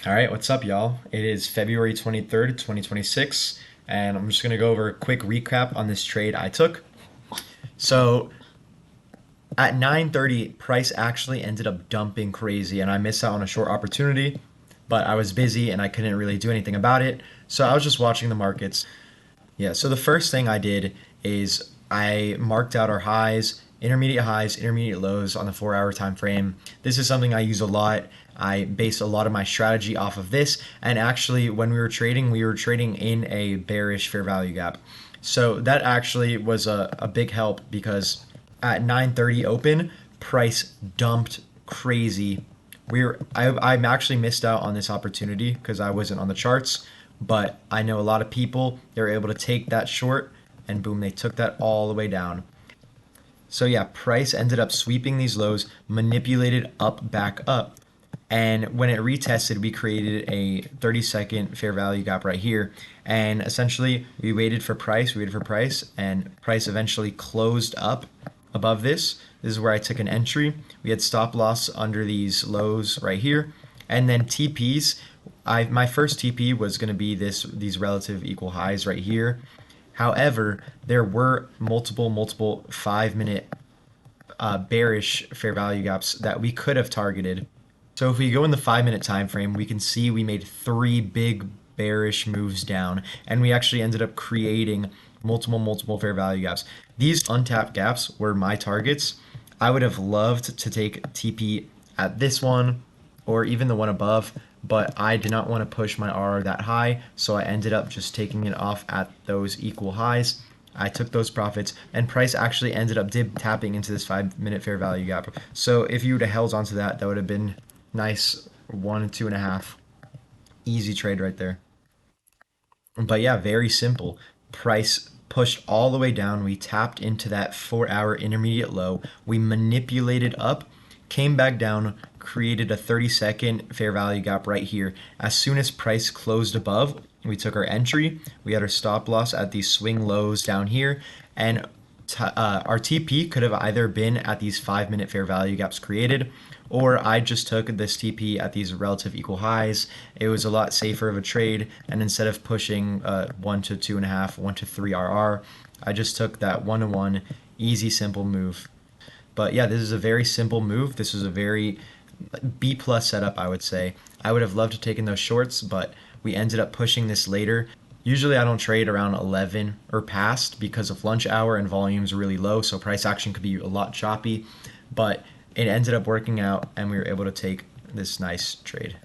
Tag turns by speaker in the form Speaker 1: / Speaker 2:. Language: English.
Speaker 1: All right, what's up, y'all? It is February 23rd, 2026, and I'm just going to go over a quick recap on this trade I took. So at 9:30, price actually ended up dumping crazy, and I missed out on a short opportunity, but I was busy and I couldn't really do anything about it. So I was just watching the markets. Yeah, so the first thing I did is I marked out our highs, intermediate lows on the 4 hour time frame. This is something I use a lot. I base a lot of my strategy off of this. And actually, when we were trading in a bearish fair value gap. So that actually was a big help because at 9:30 open, price dumped crazy. I'm actually missed out on this opportunity because I wasn't on the charts, but I know a lot of people, they were able to take that short and boom, they took that all the way down. So yeah, price ended up sweeping these lows, manipulated up back up. And when it retested, we created a 30-second fair value gap right here. And essentially, we waited for price, and price eventually closed up above this. This is where I took an entry. We had stop loss under these lows right here. And then TPs, my first TP was going to be these relative equal highs right here. However, there were multiple 5 minute bearish fair value gaps that we could have targeted. So if we go in the 5 minute time frame, we can see we made three big bearish moves down, and we actually ended up creating multiple fair value gaps. These untapped gaps were my targets. I would have loved to take TP at this one or even the one above, but I did not want to push my R that high, so I ended up just taking it off at those equal highs. I took those profits, and price actually ended up dip tapping into this 5 minute fair value gap. So if you would have held onto that, that would have been nice 1, 2.5. Easy trade right there. But yeah, very simple. Price pushed all the way down. We tapped into that 4 hour intermediate low. We manipulated up, came back down, created a 30-second fair value gap right here. As soon as price closed above, we took our entry. We had our stop loss at these swing lows down here, and our TP could have either been at these 5 minute fair value gaps created, or I just took this TP at these relative equal highs. It was a lot safer of a trade, and instead of pushing 1 to 2.5, 1 to 3 RR, I just took that 1 to 1 easy simple move. But yeah, this is a very simple move. This was a very B plus setup, I would say. I would have loved to taken those shorts, but we ended up pushing this later. Usually I don't trade around 11 or past because of lunch hour and volume's really low, so price action could be a lot choppy, but it ended up working out and we were able to take this nice trade.